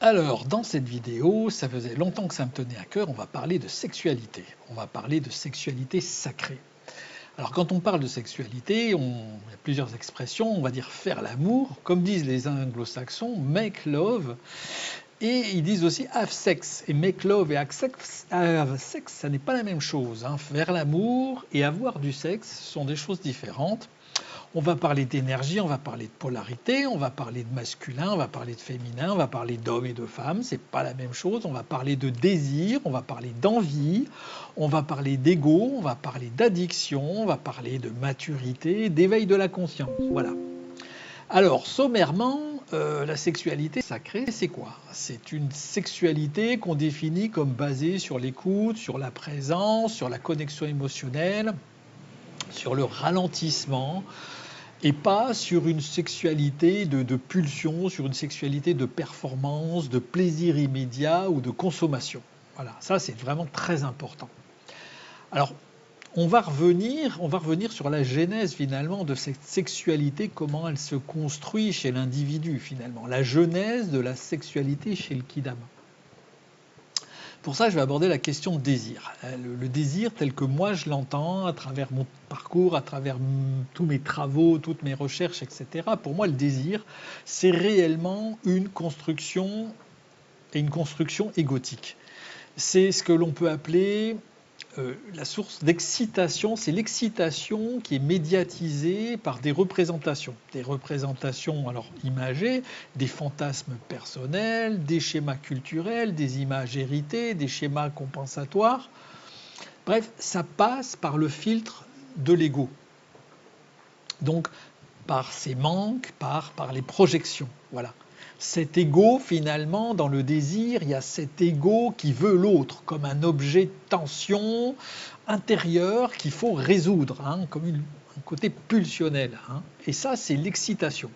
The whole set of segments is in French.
Alors, dans cette vidéo, ça faisait longtemps que ça me tenait à cœur, on va parler de sexualité. On va parler de sexualité sacrée. Alors, quand on parle de sexualité, il y a plusieurs expressions. On va dire faire l'amour, comme disent les anglo-saxons, make love. Et ils disent aussi have sex. Et make love et have sex, ça n'est pas la même chose, hein. Faire l'amour et avoir du sexe sont des choses différentes. On va parler d'énergie, on va parler de polarité, on va parler de masculin, on va parler de féminin, on va parler d'hommes et de femmes, c'est pas la même chose. On va parler de désir, on va parler d'envie, on va parler d'ego, on va parler d'addiction, on va parler de maturité, d'éveil de la conscience. Voilà. Alors, sommairement, la sexualité sacrée, c'est quoi? C'est une sexualité qu'on définit comme basée sur l'écoute, sur la présence, sur la connexion émotionnelle, sur le ralentissement, et pas sur une sexualité de pulsion, sur une sexualité de performance, de plaisir immédiat ou de consommation. Voilà, ça c'est vraiment très important. Alors, on va revenir sur la genèse finalement de cette sexualité, comment elle se construit chez l'individu finalement, la genèse de la sexualité chez le Kidam. Pour ça, je vais aborder la question de désir. Le désir tel que moi je l'entends à travers mon parcours, à travers tous mes travaux, toutes mes recherches, etc. Pour moi, le désir, c'est réellement une construction et une construction égotique. C'est ce que l'on peut appeler la source d'excitation, c'est l'excitation qui est médiatisée par des représentations alors imagées, des fantasmes personnels, des schémas culturels, des images héritées, des schémas compensatoires. Bref, ça passe par le filtre de l'ego. Donc, par ses manques, par les projections. Voilà. Cet ego, finalement, dans le désir, il y a cet ego qui veut l'autre comme un objet de tension intérieure qu'il faut résoudre, hein, comme un côté pulsionnel. Hein. Et ça, c'est l'excitation.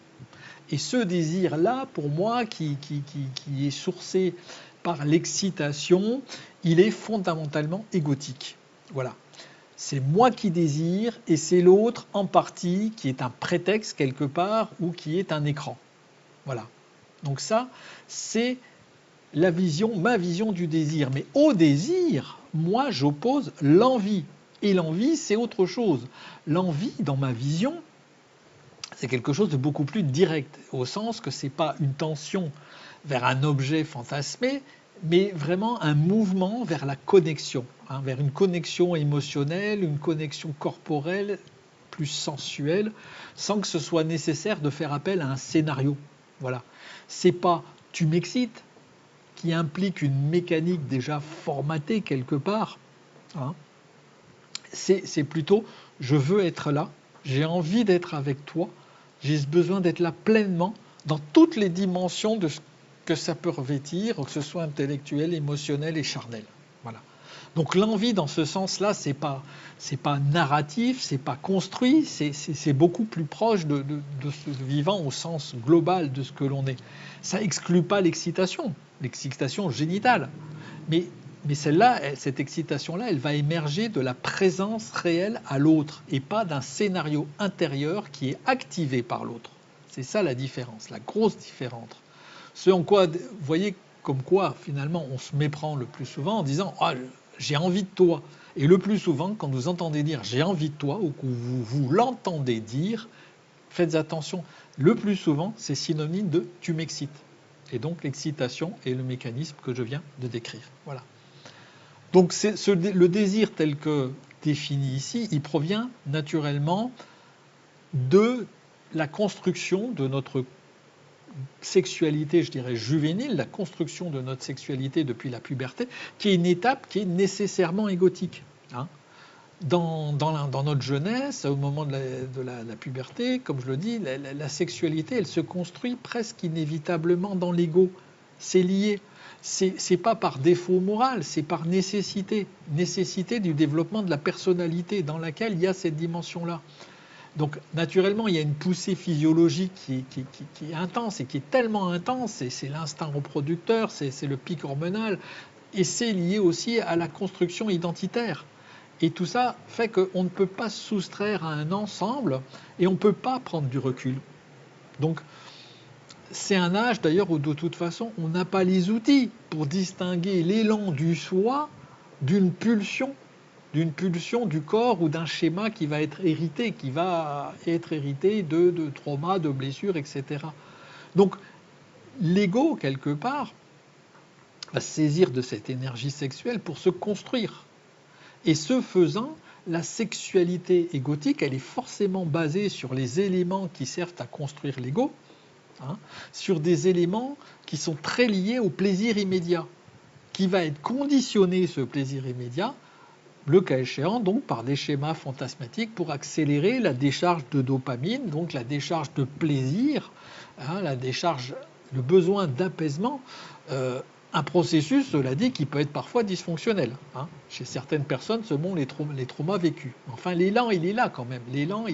Et ce désir-là, pour moi, qui est sourcé par l'excitation, il est fondamentalement égotique. Voilà. C'est moi qui désire et c'est l'autre en partie qui est un prétexte quelque part ou qui est un écran. Voilà. Donc ça, c'est ma vision du désir. Mais au désir, moi, j'oppose l'envie. Et l'envie, c'est autre chose. L'envie, dans ma vision, c'est quelque chose de beaucoup plus direct, au sens que ce n'est pas une tension vers un objet fantasmé, mais vraiment un mouvement vers la connexion, hein, vers une connexion émotionnelle, une connexion corporelle, plus sensuelle, sans que ce soit nécessaire de faire appel à un scénario. Voilà. C'est pas tu m'excites qui implique une mécanique déjà formatée quelque part. Hein. C'est plutôt je veux être là, j'ai envie d'être avec toi, j'ai besoin d'être là pleinement dans toutes les dimensions de ce que ça peut revêtir, que ce soit intellectuel, émotionnel et charnel. Voilà. Donc l'envie dans ce sens-là, c'est pas narratif, c'est pas construit, c'est beaucoup plus proche de ce vivant au sens global de ce que l'on est. Ça exclut pas l'excitation génitale, mais celle-là, cette excitation-là, elle va émerger de la présence réelle à l'autre et pas d'un scénario intérieur qui est activé par l'autre. C'est ça la différence, la grosse différence. Ce en quoi, vous voyez, comme quoi finalement on se méprend le plus souvent en disant « Ah, j'ai envie de toi ». Et le plus souvent, quand vous entendez dire « j'ai envie de toi » ou que vous l'entendez dire, faites attention. Le plus souvent, c'est synonyme de « tu m'excites ». Et donc l'excitation est le mécanisme que je viens de décrire. Voilà. Donc le désir tel que défini ici, il provient naturellement de la construction de notre sexualité, je dirais juvénile, la construction de notre sexualité depuis la puberté, qui est une étape qui est nécessairement égotique. Hein. Dans notre jeunesse, au moment de la puberté, comme je le dis, la sexualité, elle se construit presque inévitablement dans l'ego. C'est lié. C'est pas par défaut moral, c'est par nécessité. Nécessité du développement de la personnalité dans laquelle il y a cette dimension-là. Donc naturellement, il y a une poussée physiologique qui est intense et qui est tellement intense, et c'est l'instinct reproducteur, c'est le pic hormonal, et c'est lié aussi à la construction identitaire. Et tout ça fait qu'on ne peut pas se soustraire à un ensemble et on ne peut pas prendre du recul. Donc c'est un âge d'ailleurs où de toute façon on n'a pas les outils pour distinguer l'élan du soi d'une pulsion du corps ou d'un schéma qui va être hérité, de traumas, de blessures, etc. Donc l'ego, quelque part, va se saisir de cette énergie sexuelle pour se construire. Et ce faisant, la sexualité égotique, elle est forcément basée sur les éléments qui servent à construire l'ego, hein, sur des éléments qui sont très liés au plaisir immédiat, qui va être conditionné, ce plaisir immédiat, le cas échéant, donc par des schémas fantasmatiques pour accélérer la décharge de dopamine, donc la décharge de plaisir, hein, le besoin d'apaisement. Un processus, cela dit, qui peut être parfois dysfonctionnel. Hein. Chez certaines personnes, selon les traumas vécus. Enfin, l'élan, il est là quand même. L'élan,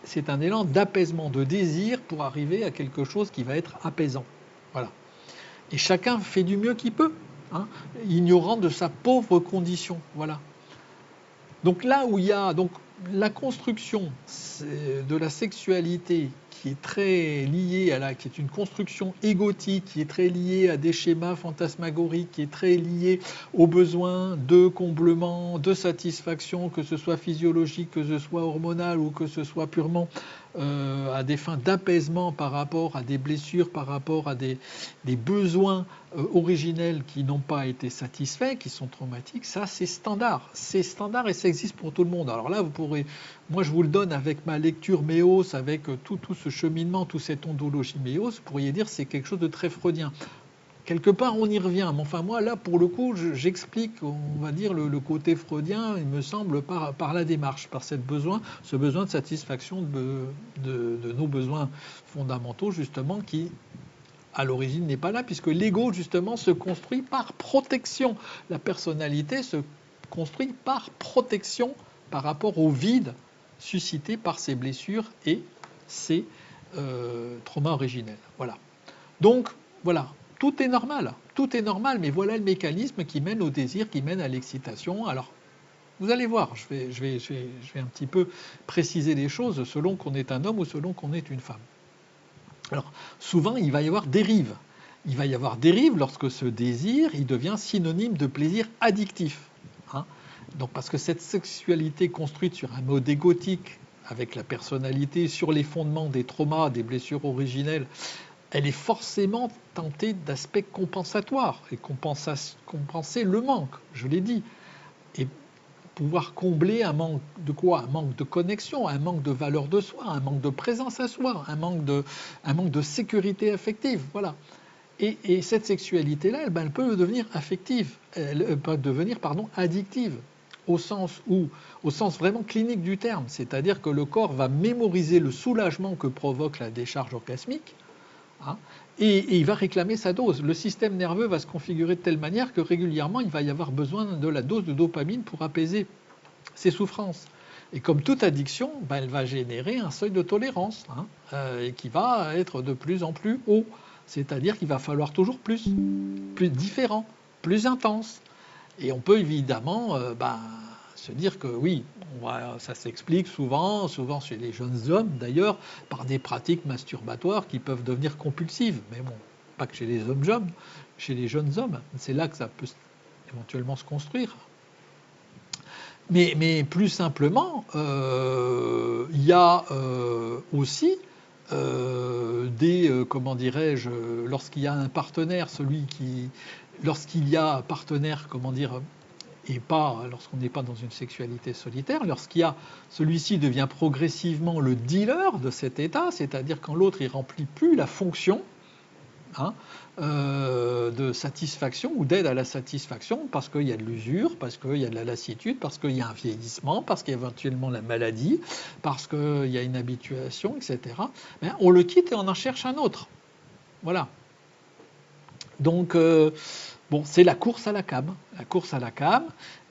c'est un élan d'apaisement, de désir pour arriver à quelque chose qui va être apaisant. Voilà. Et chacun fait du mieux qu'il peut, hein, ignorant de sa pauvre condition. Voilà. Donc là où il y a la construction de la sexualité qui est très liée qui est une construction égotique, qui est très liée à des schémas fantasmagoriques, qui est très liée aux besoins de comblement, de satisfaction, que ce soit physiologique, que ce soit hormonal ou que ce soit purement à des fins d'apaisement par rapport à des blessures, par rapport à des besoins originels qui n'ont pas été satisfaits, qui sont traumatiques, ça c'est standard. C'est standard et ça existe pour tout le monde. Alors là, moi je vous le donne avec ma lecture Méos, avec tout ce cheminement, toute cette ondologie Méos, vous pourriez dire que c'est quelque chose de très freudien. Quelque part, on y revient. Mais enfin, moi, là, pour le coup, j'explique, on va dire, le côté freudien, il me semble, par la démarche, par ce besoin de satisfaction de nos besoins fondamentaux, justement, qui, à l'origine, n'est pas là, puisque l'ego, justement, se construit par protection. La personnalité se construit par protection par rapport au vide suscité par ces blessures et ces traumas originels. Voilà. Donc, voilà. Tout est normal, mais voilà le mécanisme qui mène au désir, qui mène à l'excitation. Alors, vous allez voir, je vais un petit peu préciser les choses selon qu'on est un homme ou selon qu'on est une femme. Alors, souvent, il va y avoir dérive. Il va y avoir dérive lorsque ce désir, il devient synonyme de plaisir addictif. Hein. Donc, parce que cette sexualité construite sur un mode égotique, avec la personnalité, sur les fondements des traumas, des blessures originelles, elle est forcément tentée d'aspects compensatoires et compenser le manque, je l'ai dit, et pouvoir combler un manque de quoi? Un manque de connexion, un manque de valeur de soi, un manque de présence à soi, un manque de sécurité affective, voilà. Et cette sexualité-là, elle peut devenir affective, elle peut devenir, addictive, au sens vraiment clinique du terme, c'est-à-dire que le corps va mémoriser le soulagement que provoque la décharge orgasmique, hein, et il va réclamer sa dose. Le système nerveux va se configurer de telle manière que régulièrement, il va y avoir besoin de la dose de dopamine pour apaiser ses souffrances. Et comme toute addiction, elle va générer un seuil de tolérance, hein, et qui va être de plus en plus haut. C'est-à-dire qu'il va falloir toujours plus différent, plus intense. Et on peut évidemment se dire que oui, ça s'explique souvent chez les jeunes hommes d'ailleurs, par des pratiques masturbatoires qui peuvent devenir compulsives. Mais bon, pas que chez les hommes, chez les jeunes hommes. C'est là que ça peut éventuellement se construire. Mais plus simplement, il y a aussi comment dirais-je, lorsqu'il y a un partenaire, lorsqu'il y a un partenaire, comment dire, et pas lorsqu'on n'est pas dans une sexualité solitaire, celui-ci devient progressivement le dealer de cet état, c'est-à-dire quand l'autre il remplit plus la fonction, hein, de satisfaction ou d'aide à la satisfaction, parce qu'il y a de l'usure, parce qu'il y a de la lassitude, parce qu'il y a un vieillissement, parce qu'il y a éventuellement la maladie, parce qu'il y a une habituation, etc. On le quitte et on en cherche un autre. Voilà. Donc, c'est la course à la cam. La course à la cam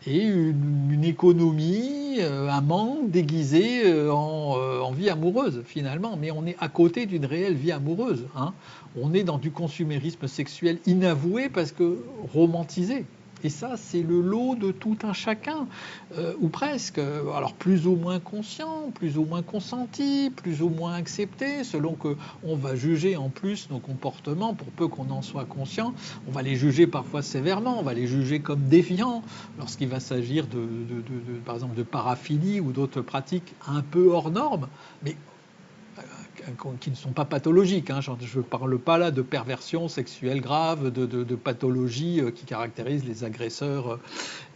et une économie, un manque déguisé en vie amoureuse, finalement. Mais on est à côté d'une réelle vie amoureuse. Hein. On est dans du consumérisme sexuel inavoué parce que romantisé. Et ça, c'est le lot de tout un chacun, ou presque. Alors plus ou moins conscient, plus ou moins consenti, plus ou moins accepté, selon qu'on va juger en plus nos comportements, pour peu qu'on en soit conscient. On va les juger parfois sévèrement, on va les juger comme déviants, lorsqu'il va s'agir par exemple de paraphilie ou d'autres pratiques un peu hors normes, mais qui ne sont pas pathologiques. Hein. Je ne parle pas là de perversion sexuelle grave, de pathologies qui caractérisent les agresseurs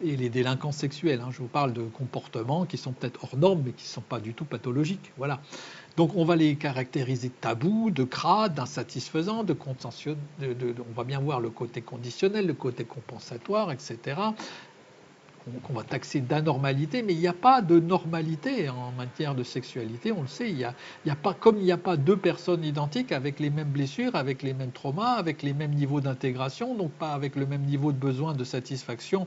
et les délinquants sexuels. Hein. Je vous parle de comportements qui sont peut-être hors normes, mais qui ne sont pas du tout pathologiques. Voilà. Donc on va les caractériser de tabous, de crades, d'insatisfaisants, de contentieux. On va bien voir le côté conditionnel, le côté compensatoire, etc. Qu'on va taxer d'anormalité, mais il n'y a pas de normalité en matière de sexualité, on le sait. Comme il n'y a pas deux personnes identiques avec les mêmes blessures, avec les mêmes traumas, avec les mêmes niveaux d'intégration, donc pas avec le même niveau de besoin de satisfaction,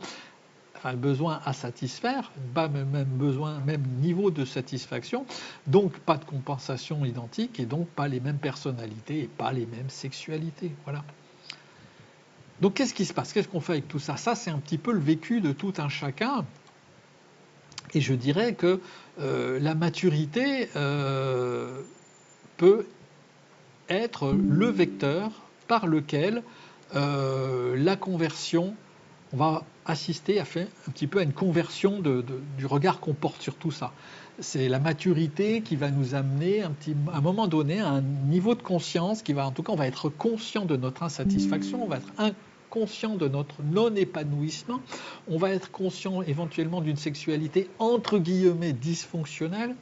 enfin le besoin à satisfaire, pas le même besoin, même niveau de satisfaction, donc pas de compensation identique et donc pas les mêmes personnalités et pas les mêmes sexualités. Voilà. Donc qu'est-ce qui se passe? Qu'est-ce qu'on fait avec tout ça? Ça, c'est un petit peu le vécu de tout un chacun. Et je dirais que la maturité peut être le vecteur par lequel la conversion, on va assister un petit peu à une conversion du regard qu'on porte sur tout ça. C'est la maturité qui va nous amener à un moment donné à un niveau de conscience qui va, en tout cas, on va être conscient de notre insatisfaction, on va être conscient de notre non-épanouissement, on va être conscient éventuellement d'une sexualité entre guillemets dysfonctionnelle.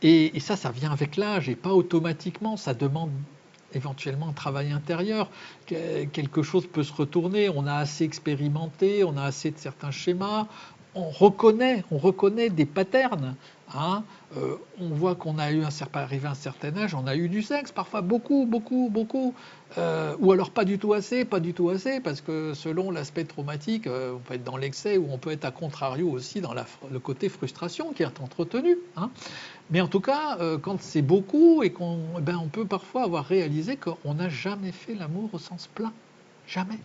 Et ça vient avec l'âge et pas automatiquement, ça demande éventuellement un travail intérieur. Quelque chose peut se retourner, on a assez expérimenté, on a assez de certains schémas, on reconnaît des patterns. Hein. On voit qu'on a arrivé à un certain âge, on a eu du sexe, parfois beaucoup, ou alors pas du tout assez, parce que selon l'aspect traumatique, on peut être dans l'excès ou on peut être à contrario aussi dans le côté frustration qui est entretenu. Hein. Mais en tout cas, quand c'est beaucoup et on peut parfois avoir réalisé qu'on n'a jamais fait l'amour au sens plein. Jamais.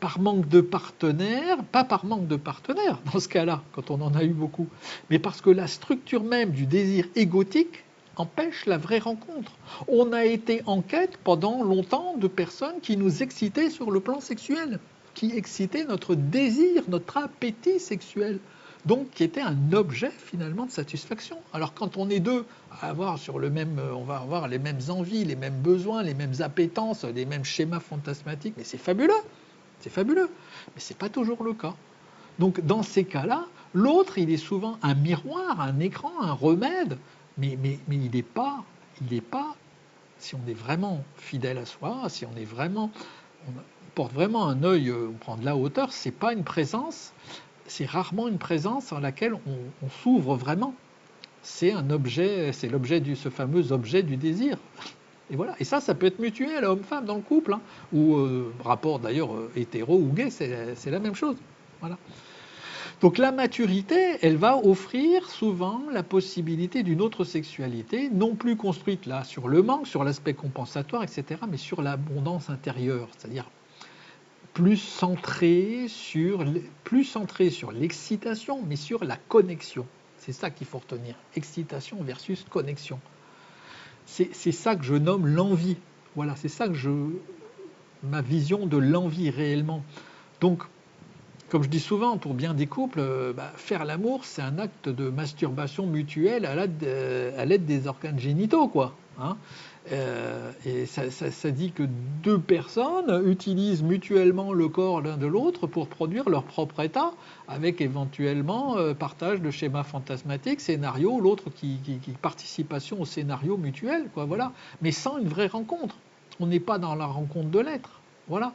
Par manque de partenaires, pas par manque de partenaires dans ce cas-là, quand on en a eu beaucoup, mais parce que la structure même du désir égotique empêche la vraie rencontre. On a été en quête pendant longtemps de personnes qui nous excitaient sur le plan sexuel, qui excitaient notre désir, notre appétit sexuel. Donc qui était un objet finalement de satisfaction. Alors quand on est deux, on va avoir les mêmes envies, les mêmes besoins, les mêmes appétences, les mêmes schémas fantasmatiques, mais c'est fabuleux. C'est fabuleux, mais ce n'est pas toujours le cas. Donc dans ces cas-là, l'autre, il est souvent un miroir, un écran, un remède, mais il n'est pas, si on est vraiment fidèle à soi, si on porte vraiment un œil, on prend de la hauteur, c'est pas une présence, c'est rarement une présence en laquelle on s'ouvre vraiment. C'est un objet, c'est ce fameux objet du désir. Et voilà. Et ça peut être mutuel, homme-femme, dans le couple, hein, ou rapport d'ailleurs hétéro ou gay, c'est la même chose. Voilà. Donc la maturité, elle va offrir souvent la possibilité d'une autre sexualité, non plus construite là sur le manque, sur l'aspect compensatoire, etc., mais sur l'abondance intérieure, c'est-à-dire plus centrée sur l'excitation, mais sur la connexion. C'est ça qu'il faut retenir. Excitation versus connexion. C'est ça que je nomme l'envie. Voilà, c'est ça ma vision de l'envie réellement. Donc, comme je dis souvent, pour bien des couples, faire l'amour, c'est un acte de masturbation mutuelle à l'aide des organes génitaux, quoi. Hein. Et ça dit que deux personnes utilisent mutuellement le corps l'un de l'autre pour produire leur propre état, avec éventuellement partage de schémas fantasmatiques, scénarios, l'autre qui participation au scénario mutuel, quoi, voilà. Mais sans une vraie rencontre. On n'est pas dans la rencontre de l'être. Voilà.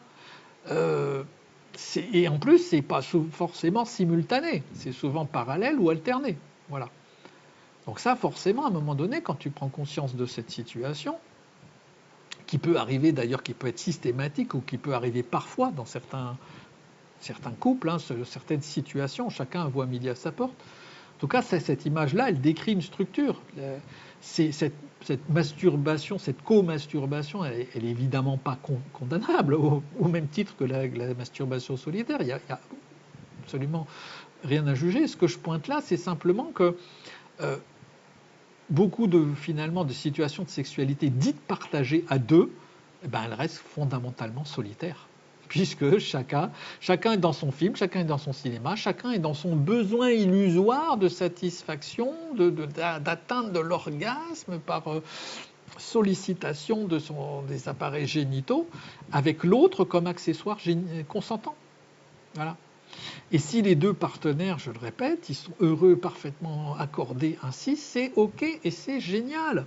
Et en plus, c'est pas forcément simultané, c'est souvent parallèle ou alterné. Voilà. Donc ça, forcément, à un moment donné, quand tu prends conscience de cette situation, qui peut arriver d'ailleurs, qui peut être systématique ou qui peut arriver parfois dans certains couples, hein, certaines situations, chacun voit midi à sa porte, tout cas, cette image-là, elle décrit une structure. Cette masturbation, cette co-masturbation, elle est évidemment pas condamnable, au même titre que la masturbation solitaire. Il y a absolument rien à juger. Ce que je pointe là, c'est simplement que beaucoup finalement de situations de sexualité dites partagées à deux, eh ben, elles restent fondamentalement solitaires. Puisque chacun est dans son film, chacun est dans son cinéma, chacun est dans son besoin illusoire de satisfaction, d'atteinte de l'orgasme par sollicitation des appareils génitaux, avec l'autre comme accessoire consentant. Voilà. Et si les deux partenaires, je le répète, ils sont heureux, parfaitement accordés ainsi, c'est OK et c'est génial.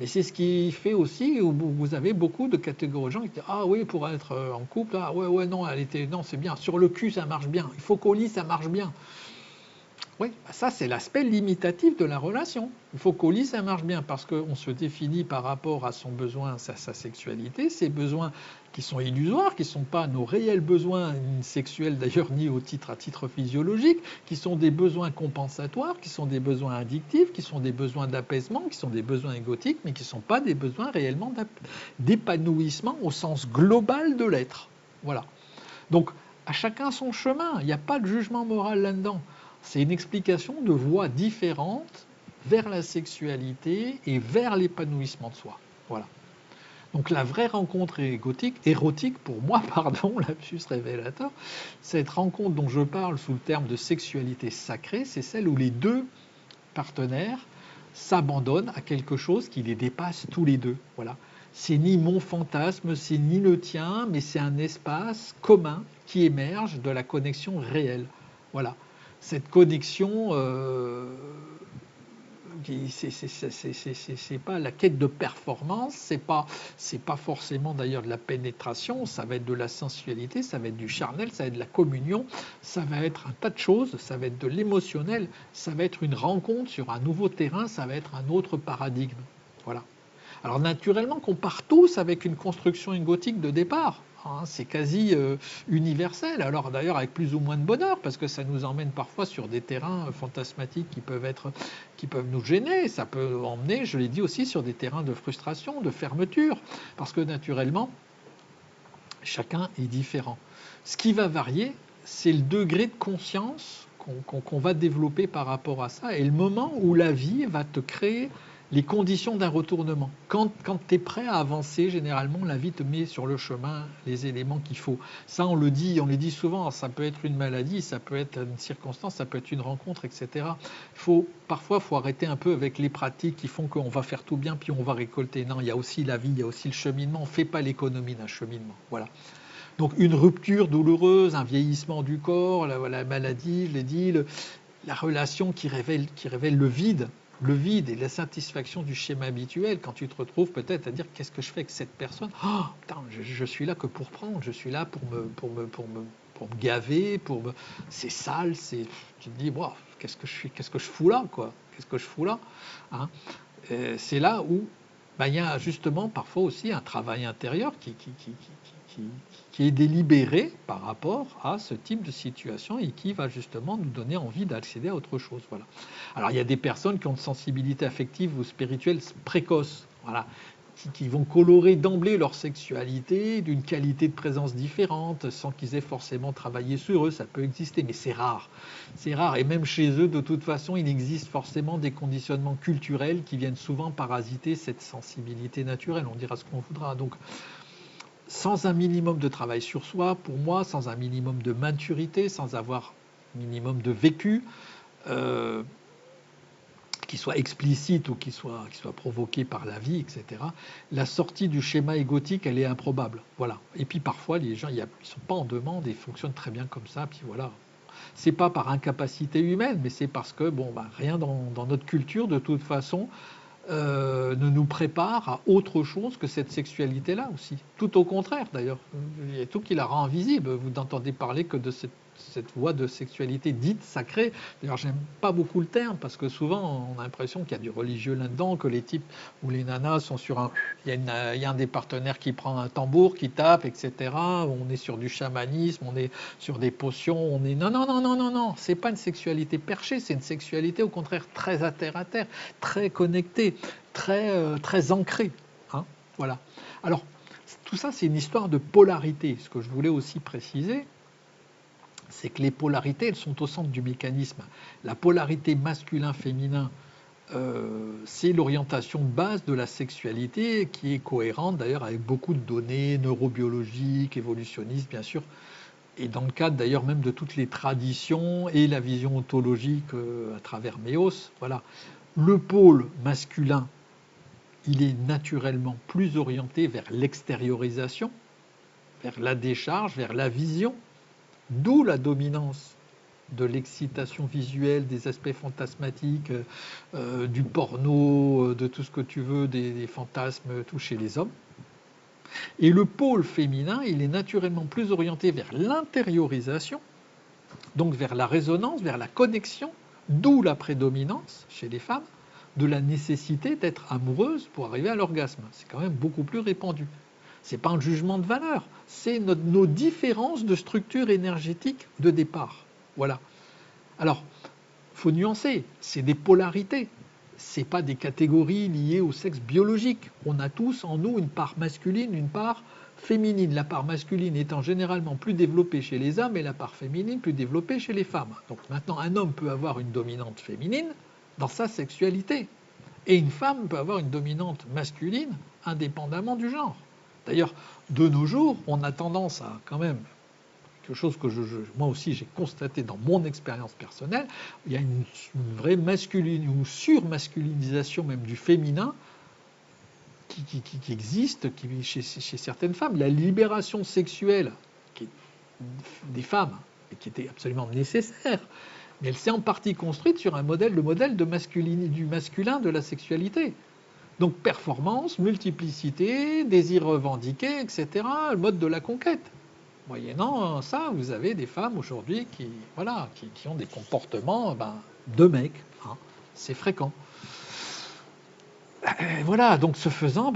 Mais c'est ce qui fait aussi, où vous avez beaucoup de catégories de gens qui disent ah oui, pour être en couple, ah ouais, non, non, c'est bien. Sur le cul, ça marche bien. Il faut qu'au lit, ça marche bien. Oui, ça c'est l'aspect limitatif de la relation. Il faut qu'au lit ça marche bien parce qu'on se définit par rapport à son besoin, sa sexualité, ses besoins qui sont illusoires, qui ne sont pas nos réels besoins sexuels d'ailleurs ni à titre physiologique, qui sont des besoins compensatoires, qui sont des besoins addictifs, qui sont des besoins d'apaisement, qui sont des besoins égotiques, mais qui ne sont pas des besoins réellement d'épanouissement au sens global de l'être. Voilà. Donc à chacun son chemin, il n'y a pas de jugement moral là-dedans. C'est une explication de voies différentes vers la sexualité et vers l'épanouissement de soi. Voilà. Donc la vraie rencontre érotique pour moi, pardon, lapsus révélateur, cette rencontre dont je parle sous le terme de sexualité sacrée, c'est celle où les deux partenaires s'abandonnent à quelque chose qui les dépasse tous les deux. Voilà. C'est ni mon fantasme, c'est ni le tien, mais c'est un espace commun qui émerge de la connexion réelle. Voilà. Cette connexion, c'est pas la quête de performance, c'est pas forcément d'ailleurs de la pénétration, ça va être de la sensualité, ça va être du charnel, ça va être de la communion, ça va être un tas de choses, ça va être de l'émotionnel, ça va être une rencontre sur un nouveau terrain, ça va être un autre paradigme. Voilà. Alors naturellement qu'on part tous avec une construction égotique de départ. Hein, c'est quasi universel. Alors d'ailleurs avec plus ou moins de bonheur, parce que ça nous emmène parfois sur des terrains fantasmatiques qui peuvent nous gêner. Ça peut emmener, je l'ai dit aussi, sur des terrains de frustration, de fermeture, parce que naturellement, chacun est différent. Ce qui va varier, c'est le degré de conscience qu'on va développer par rapport à ça et le moment où la vie va te créer les conditions d'un retournement. Quand tu es prêt à avancer, généralement, la vie te met sur le chemin les éléments qu'il faut. Ça, on le dit souvent, ça peut être une maladie, ça peut être une circonstance, ça peut être une rencontre, etc. Parfois, il faut arrêter un peu avec les pratiques qui font qu'on va faire tout bien, puis on va récolter. Non, il y a aussi la vie, il y a aussi le cheminement. On ne fait pas l'économie d'un cheminement. Voilà. Donc une rupture douloureuse, un vieillissement du corps, la maladie, je l'ai dit, la relation qui révèle le vide et la satisfaction du schéma habituel, quand tu te retrouves peut-être à dire qu'est-ce que je fais avec cette personne, oh, putain, je suis là que pour prendre, je suis là pour me gaver, c'est sale, tu te dis wow, qu'est-ce que je fous là quoi, qu'est-ce que je fous là, hein. C'est là où il y a justement parfois aussi un travail intérieur qui est délibéré par rapport à ce type de situation et qui va justement nous donner envie d'accéder à autre chose. Voilà. Alors il y a des personnes qui ont une sensibilité affective ou spirituelle précoce, voilà, qui vont colorer d'emblée leur sexualité d'une qualité de présence différente sans qu'ils aient forcément travaillé sur eux. Ça peut exister, mais c'est rare. C'est rare. Et même chez eux, de toute façon, il existe forcément des conditionnements culturels qui viennent souvent parasiter cette sensibilité naturelle. On dira ce qu'on voudra. Donc, sans un minimum de travail sur soi, pour moi, sans un minimum de maturité, sans avoir un minimum de vécu, qui soit explicite ou qui soit provoqué par la vie, etc., la sortie du schéma égotique, elle est improbable. Voilà. Et puis parfois, les gens, ils ne sont pas en demande et ils fonctionnent très bien comme ça. Puis voilà. C'est pas par incapacité humaine, mais c'est parce que rien dans notre culture, de toute façon, ne nous prépare à autre chose que cette sexualité-là aussi. Tout au contraire, d'ailleurs. Il y a tout qui la rend invisible. Vous n'entendez parler que de cette cette voie de sexualité dite sacrée. D'ailleurs, j'aime pas beaucoup le terme parce que souvent on a l'impression qu'il y a du religieux là-dedans, que les types ou les nanas sont sur un. Il y a un des partenaires qui prend un tambour, qui tape, etc. On est sur du chamanisme, on est sur des potions, on est. Non, non, non, non, non, non. C'est pas une sexualité perchée, c'est une sexualité au contraire très à terre, très connectée, très ancrée. Hein, voilà. Alors, tout ça, c'est une histoire de polarité. Ce que je voulais aussi préciser, c'est que les polarités, elles sont au centre du mécanisme. La polarité masculin-féminin, c'est l'orientation de base de la sexualité qui est cohérente d'ailleurs avec beaucoup de données neurobiologiques, évolutionnistes bien sûr, et dans le cadre d'ailleurs même de toutes les traditions et la vision ontologique à travers Méos. Voilà. Le pôle masculin, il est naturellement plus orienté vers l'extériorisation, vers la décharge, vers la vision, d'où la dominance de l'excitation visuelle, des aspects fantasmatiques, du porno, de tout ce que tu veux, des fantasmes, tout chez les hommes. Et le pôle féminin, il est naturellement plus orienté vers l'intériorisation, donc vers la résonance, vers la connexion, d'où la prédominance chez les femmes de la nécessité d'être amoureuse pour arriver à l'orgasme. C'est quand même beaucoup plus répandu. Ce n'est pas un jugement de valeur, c'est nos différences de structure énergétique de départ. Voilà. Alors, il faut nuancer, c'est des polarités, ce n'est pas des catégories liées au sexe biologique. On a tous en nous une part masculine, une part féminine. La part masculine étant généralement plus développée chez les hommes et la part féminine plus développée chez les femmes. Donc maintenant, un homme peut avoir une dominante féminine dans sa sexualité. Et une femme peut avoir une dominante masculine indépendamment du genre. D'ailleurs, de nos jours, on a tendance à quand même, quelque chose que moi aussi j'ai constaté dans mon expérience personnelle, il y a une vraie ou surmasculinisation même du féminin qui existe chez certaines femmes. La libération sexuelle des femmes, qui était absolument nécessaire, mais elle s'est en partie construite sur le modèle du masculin de la sexualité. Donc performance, multiplicité, désir revendiqué, etc., le mode de la conquête. Moyennant ça, vous avez des femmes aujourd'hui qui ont des comportements de mecs. Hein. C'est fréquent. Voilà, donc ce faisant,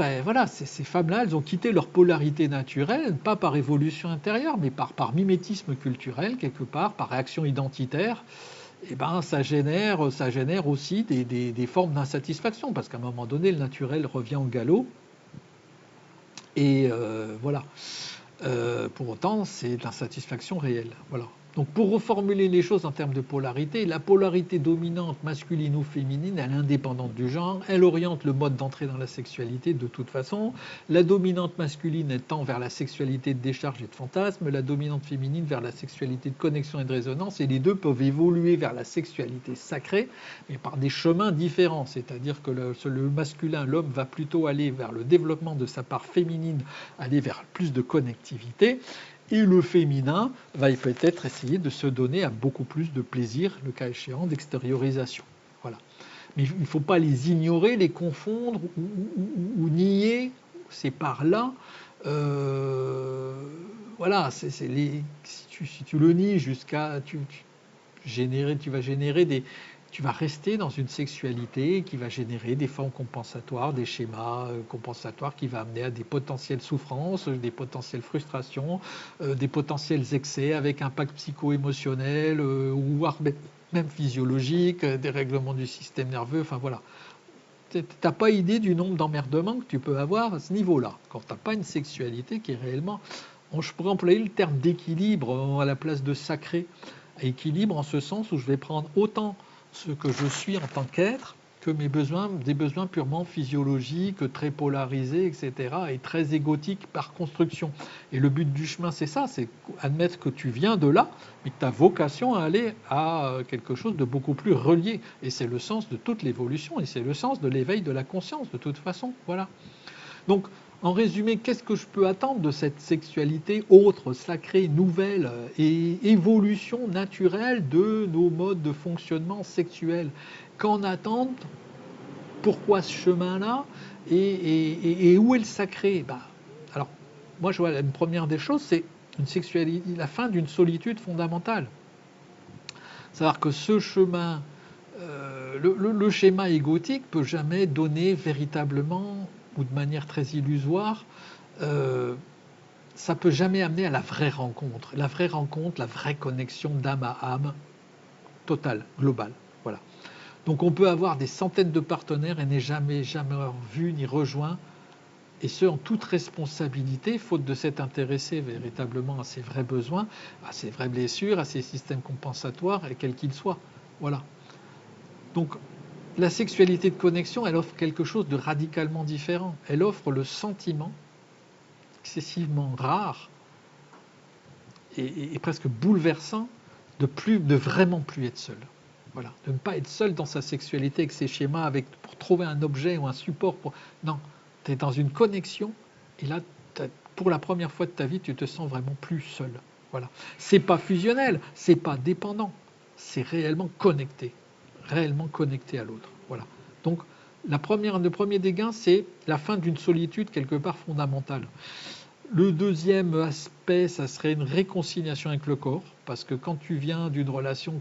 ces femmes-là, elles ont quitté leur polarité naturelle, pas par évolution intérieure, mais par mimétisme culturel, quelque part, par réaction identitaire. Et ça génère aussi des formes d'insatisfaction, parce qu'à un moment donné, le naturel revient au galop. Et voilà. Pour autant, c'est de l'insatisfaction réelle. Voilà. Donc pour reformuler les choses en termes de polarité, la polarité dominante masculine ou féminine, elle est indépendante du genre, elle oriente le mode d'entrée dans la sexualité de toute façon. La dominante masculine, elle tend vers la sexualité de décharge et de fantasme, la dominante féminine vers la sexualité de connexion et de résonance, et les deux peuvent évoluer vers la sexualité sacrée, mais par des chemins différents. C'est-à-dire que le masculin, l'homme, va plutôt aller vers le développement de sa part féminine, aller vers plus de connectivité. Et le féminin va peut-être essayer de se donner à beaucoup plus de plaisir, le cas échéant, d'extériorisation. Voilà. Mais il ne faut pas les ignorer, les confondre ou nier ces parts-là. Voilà, si tu le nies jusqu'à... Tu vas rester dans une sexualité qui va générer des formes compensatoires, des schémas compensatoires qui vont amener à des potentielles souffrances, des potentielles frustrations, des potentiels excès avec impact psycho-émotionnel ou même physiologique, des règlements du système nerveux, enfin voilà. Tu n'as pas idée du nombre d'emmerdements que tu peux avoir à ce niveau-là, quand tu n'as pas une sexualité qui est réellement... Je pourrais employer le terme d'équilibre à la place de sacré. Équilibre en ce sens où je vais prendre autant ce que je suis en tant qu'être que des besoins purement physiologiques, très polarisés, etc., et très égotiques par construction. Et le but du chemin, c'est ça, c'est admettre que tu viens de là, mais que tu as vocation à aller à quelque chose de beaucoup plus relié. Et c'est le sens de toute l'évolution, et c'est le sens de l'éveil de la conscience, de toute façon. Voilà. Donc, en résumé, qu'est-ce que je peux attendre de cette sexualité autre, sacrée, nouvelle et évolution naturelle de nos modes de fonctionnement sexuel? Qu'en attendre? Pourquoi ce chemin-là? Et où est le sacré? Alors, moi, je vois une première des choses, c'est la fin d'une solitude fondamentale. C'est-à-dire que ce chemin, le schéma égotique peut jamais donner véritablement, ou de manière très illusoire, ça peut jamais amener à la vraie rencontre. La vraie rencontre, la vraie connexion d'âme à âme, totale, globale. Voilà. Donc on peut avoir des centaines de partenaires et n'est jamais vu ni rejoint, et ce en toute responsabilité, faute de s'être intéressé véritablement à ses vrais besoins, à ses vraies blessures, à ses systèmes compensatoires, et quels qu'ils soient. Voilà. Donc la sexualité de connexion, elle offre quelque chose de radicalement différent. Elle offre le sentiment excessivement rare et presque bouleversant de vraiment plus être seul. Voilà, de ne pas être seul dans sa sexualité avec ses schémas, pour trouver un objet ou un support. Non, tu es dans une connexion et là, pour la première fois de ta vie, tu te sens vraiment plus seul. Voilà. C'est pas fusionnel, c'est pas dépendant, c'est réellement connecté à l'autre. Voilà. Donc, le premier des gains, c'est la fin d'une solitude quelque part fondamentale. Le deuxième aspect, ça serait une réconciliation avec le corps, parce que quand tu viens d'une relation,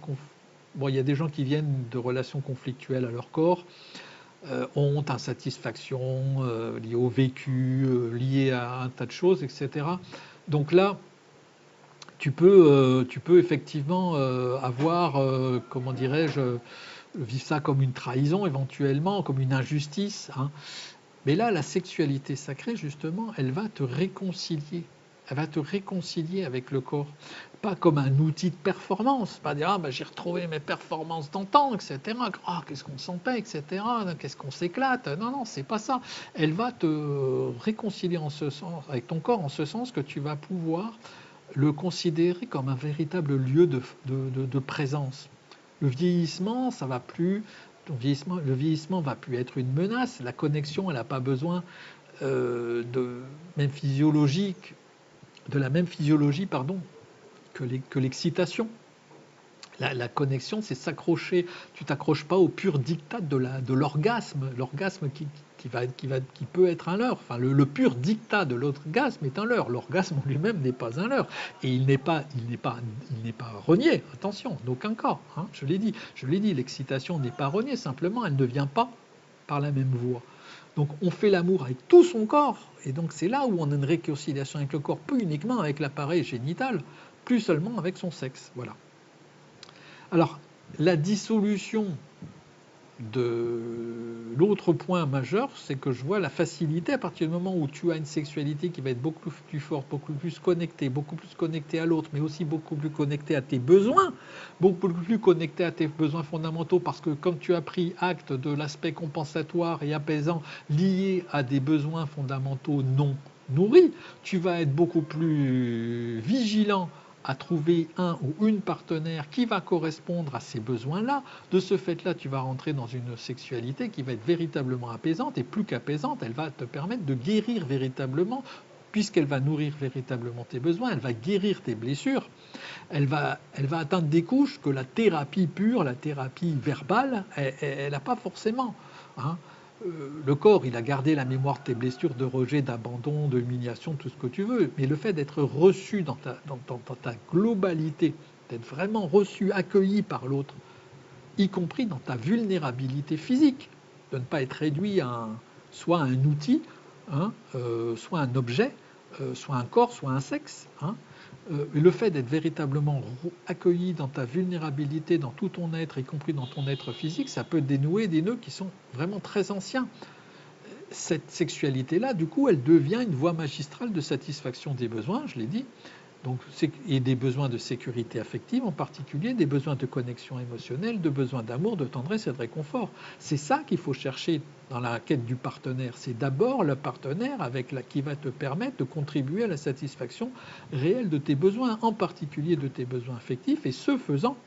il y a des gens qui viennent de relations conflictuelles à leur corps, honte, insatisfaction, liées au vécu, liées à un tas de choses, etc. Donc là, tu peux effectivement avoir, comment dirais-je, vivre ça comme une trahison éventuellement, comme une injustice, hein. Mais là, la sexualité sacrée, justement, elle va te réconcilier. Elle va te réconcilier avec le corps. Pas comme un outil de performance. Pas dire, j'ai retrouvé mes performances d'antan, etc. Qu'est-ce qu'on s'en paie, etc. Qu'est-ce qu'on s'éclate. Non, c'est pas ça. Elle va te réconcilier en ce sens, avec ton corps, en ce sens que tu vas pouvoir le considérer comme un véritable lieu de présence. Le vieillissement, ça va plus. Le vieillissement va plus être une menace. La connexion, elle n'a pas besoin de la même physiologie, que l'excitation. La connexion, c'est s'accrocher. Tu t'accroches pas au pur diktat de l'orgasme. L'orgasme qui peut être un leurre. Enfin, le pur diktat de l'orgasme est un leurre. L'orgasme en lui-même n'est pas un leurre. Et il n'est pas renié. Attention, d'aucun cas. Hein, je l'ai dit, l'excitation n'est pas reniée. Simplement, elle ne vient pas par la même voie. Donc, on fait l'amour avec tout son corps. Et donc, c'est là où on a une réconciliation avec le corps, plus uniquement avec l'appareil génital, plus seulement avec son sexe. Voilà. Alors, la dissolution de l'autre point majeur, c'est que je vois la facilité à partir du moment où tu as une sexualité qui va être beaucoup plus forte, beaucoup plus connectée à l'autre, mais aussi beaucoup plus connectée à tes besoins, beaucoup plus connectée à tes besoins fondamentaux, parce que quand tu as pris acte de l'aspect compensatoire et apaisant lié à des besoins fondamentaux non nourris, tu vas être beaucoup plus vigilant à trouver un ou une partenaire qui va correspondre à ces besoins-là. De ce fait-là, tu vas rentrer dans une sexualité qui va être véritablement apaisante, et plus qu'apaisante, elle va te permettre de guérir véritablement, puisqu'elle va nourrir véritablement tes besoins, elle va guérir tes blessures, elle va atteindre des couches que la thérapie pure, la thérapie verbale, elle n'a pas forcément. Hein. Le corps, il a gardé la mémoire de tes blessures, de rejet, d'abandon, d'humiliation, tout ce que tu veux. Mais le fait d'être reçu dans ta globalité, d'être vraiment reçu, accueilli par l'autre, y compris dans ta vulnérabilité physique, de ne pas être réduit à soit un outil, hein, soit un objet, soit un corps, soit un sexe. Hein. Le fait d'être véritablement accueilli dans ta vulnérabilité, dans tout ton être, y compris dans ton être physique, ça peut dénouer des nœuds qui sont vraiment très anciens. Cette sexualité-là, du coup, elle devient une voie magistrale de satisfaction des besoins, je l'ai dit, donc, et des besoins de sécurité affective en particulier, des besoins de connexion émotionnelle, de besoins d'amour, de tendresse et de réconfort. C'est ça qu'il faut chercher dans la quête du partenaire. C'est d'abord le partenaire qui va te permettre de contribuer à la satisfaction réelle de tes besoins, en particulier de tes besoins affectifs, et ce faisant,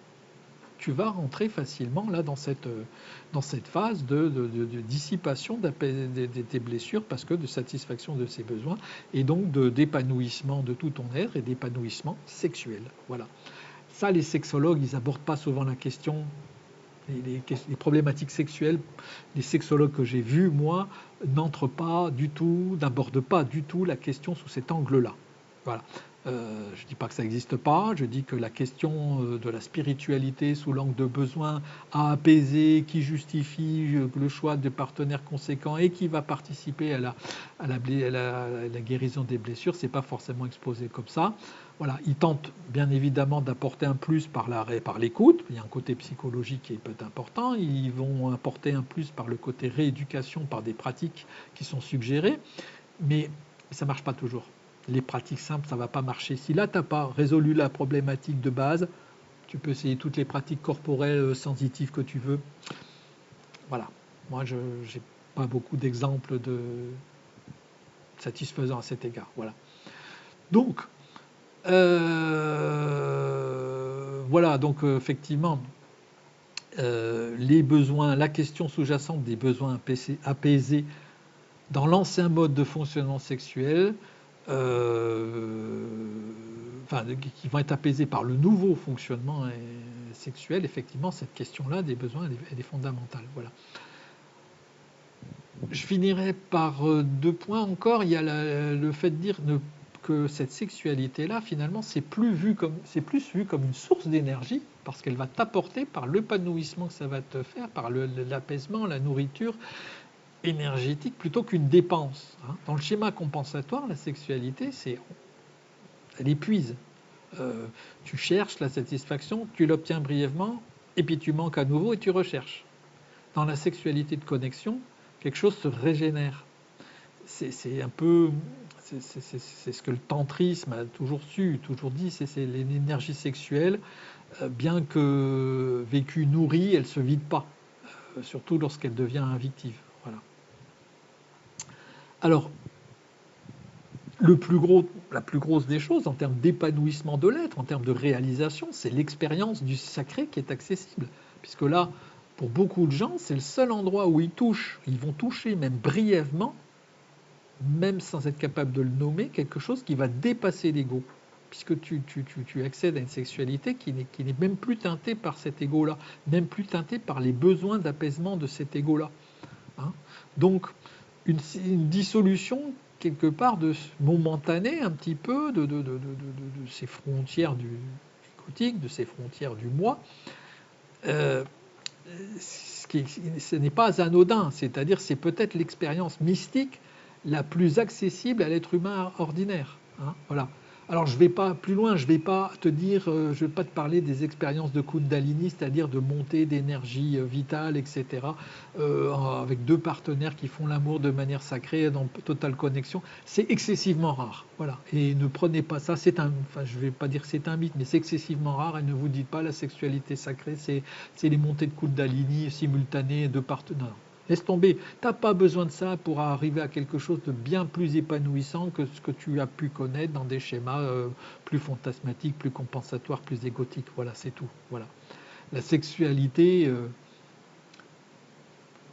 tu vas rentrer facilement là dans cette phase de dissipation de tes blessures, parce que de satisfaction de ces besoins, et donc d'épanouissement de tout ton être et d'épanouissement sexuel. Voilà. Ça, les sexologues, ils n'abordent pas souvent la question. Les problématiques sexuelles, les sexologues que j'ai vus, moi, n'abordent pas du tout la question sous cet angle-là. Voilà. Je ne dis pas que ça n'existe pas, je dis que la question de la spiritualité sous l'angle de besoin à apaiser, qui justifie le choix de partenaires conséquents et qui va participer à la guérison des blessures, c'est pas forcément exposé comme ça. Voilà, ils tentent bien évidemment d'apporter un plus par l'écoute, il y a un côté psychologique qui peut être important, ils vont apporter un plus par le côté rééducation, par des pratiques qui sont suggérées, mais ça ne marche pas toujours. Les pratiques simples, ça ne va pas marcher. Si là, tu n'as pas résolu la problématique de base, tu peux essayer toutes les pratiques corporelles sensitives que tu veux. Voilà. Moi, je n'ai pas beaucoup d'exemples satisfaisants à cet égard. Voilà. Donc, voilà. Donc, effectivement, les besoins, la question sous-jacente des besoins apaisés dans l'ancien mode de fonctionnement sexuel, qui vont être apaisés par le nouveau fonctionnement sexuel, effectivement, cette question-là des besoins, elle est fondamentale. Voilà. Je finirai par 2 points encore. Il y a le fait de dire que cette sexualité-là, finalement, c'est plus vu comme une source d'énergie, parce qu'elle va t'apporter par l'épanouissement que ça va te faire, par l'apaisement, la nourriture énergétique, plutôt qu'une dépense. Dans le schéma compensatoire, la sexualité, elle épuise. Tu cherches la satisfaction, tu l'obtiens brièvement, et puis tu manques à nouveau et tu recherches. Dans la sexualité de connexion, quelque chose se régénère. C'est ce que le tantrisme a toujours dit, c'est l'énergie sexuelle, bien que vécue nourrie, elle ne se vide pas, surtout lorsqu'elle devient invictive. Voilà. Alors, la plus grosse des choses en termes d'épanouissement de l'être, en termes de réalisation, c'est l'expérience du sacré qui est accessible. Puisque là, pour beaucoup de gens, c'est le seul endroit où ils vont toucher même brièvement, même sans être capable de le nommer, quelque chose qui va dépasser l'ego. Puisque tu accèdes à une sexualité qui n'est même plus teintée par cet ego-là, même plus teintée par les besoins d'apaisement de cet ego-là. Donc, une dissolution quelque part momentanée un petit peu de ces frontières du égotique, de ces frontières du moi, ce n'est pas anodin, c'est-à-dire c'est peut-être l'expérience mystique la plus accessible à l'être humain ordinaire. Voilà. Alors je ne vais pas plus loin, je ne vais pas te parler des expériences de Kundalini, c'est-à-dire de montée d'énergie vitale, etc., avec 2 partenaires qui font l'amour de manière sacrée, dans totale connexion. C'est excessivement rare. Voilà. Et ne prenez pas ça, je ne vais pas dire que c'est un mythe, mais c'est excessivement rare, et ne vous dites pas la sexualité sacrée, c'est les montées de Kundalini simultanées de partenaires. Laisse tomber, tu n'as pas besoin de ça pour arriver à quelque chose de bien plus épanouissant que ce que tu as pu connaître dans des schémas plus fantasmatiques, plus compensatoires, plus égotiques. Voilà, c'est tout. Voilà. La sexualité,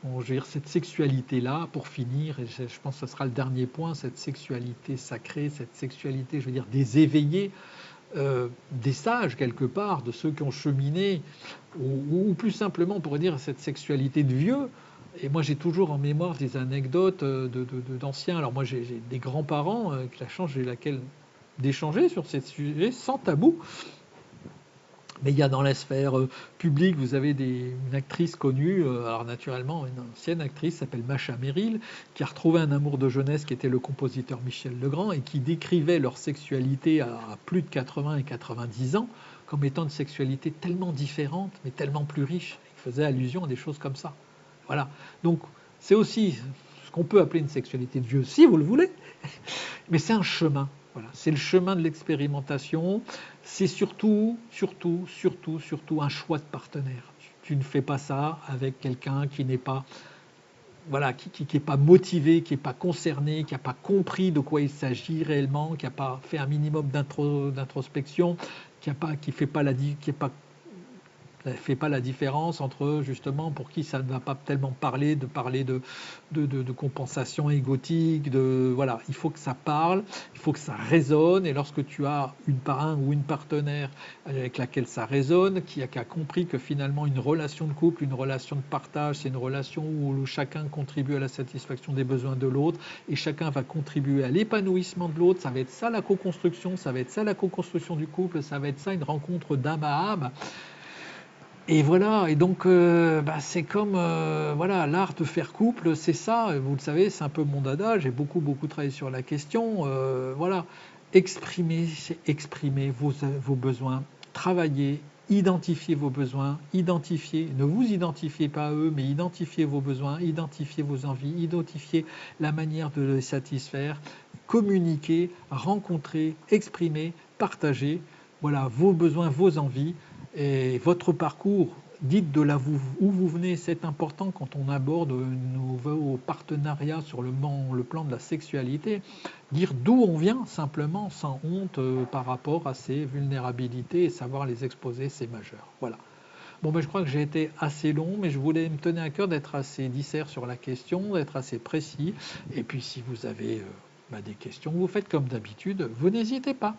je veux dire, cette sexualité-là, pour finir, et je pense que ce sera le dernier point, cette sexualité sacrée, cette sexualité, je veux dire, des éveillés, des sages quelque part, de ceux qui ont cheminé, ou plus simplement, on pourrait dire, cette sexualité de vieux. Et moi, j'ai toujours en mémoire des anecdotes d'anciens. Alors moi, j'ai des grands-parents avec la chance j'ai laquelle d'échanger sur ces sujets sans tabou. Mais il y a dans la sphère publique, vous avez une actrice connue, alors naturellement une ancienne actrice s'appelle Macha Merrill, qui a retrouvé un amour de jeunesse qui était le compositeur Michel Legrand et qui décrivait leur sexualité à plus de 80 et 90 ans comme étant une sexualité tellement différente, mais tellement plus riche. Il faisait allusion à des choses comme ça. Voilà. Donc, c'est aussi ce qu'on peut appeler une sexualité de vieux, si vous le voulez, mais c'est un chemin. Voilà. C'est le chemin de l'expérimentation. C'est surtout un choix de partenaire. Tu ne fais pas ça avec quelqu'un qui n'est pas, voilà, qui n'est pas motivé, qui n'est pas concerné, qui n'a pas compris de quoi il s'agit réellement, qui n'a pas fait un minimum d'introspection, qui n'est pas Ça ne fait pas la différence entre, justement, pour qui ça ne va pas tellement parler de compensation égotique, voilà, il faut que ça parle, il faut que ça résonne, et lorsque tu as un ou une partenaire avec laquelle ça résonne, qui a compris que finalement une relation de couple, une relation de partage, c'est une relation où chacun contribue à la satisfaction des besoins de l'autre, et chacun va contribuer à l'épanouissement de l'autre, ça va être ça la co-construction, ça va être ça la co-construction du couple, ça va être ça une rencontre d'âme à âme. Et voilà, et donc c'est comme voilà, l'art de faire couple, c'est ça, vous le savez, c'est un peu mon dada, j'ai beaucoup travaillé sur la question. Voilà, exprimer vos besoins, travailler, identifier vos besoins, ne vous identifiez pas à eux, mais identifiez vos besoins, identifiez vos envies, identifiez la manière de les satisfaire, communiquer, rencontrer, exprimer, partager, voilà, vos besoins, vos envies. Et votre parcours, dites de là où vous venez, c'est important quand on aborde nouveaux partenariats sur le plan de la sexualité. Dire d'où on vient, simplement, sans honte, par rapport à ces vulnérabilités, et savoir les exposer, c'est majeur. Voilà. Bon, je crois que j'ai été assez long, mais je voulais me tenir à cœur d'être assez disert sur la question, d'être assez précis. Et puis, si vous avez des questions, vous faites comme d'habitude, vous n'hésitez pas.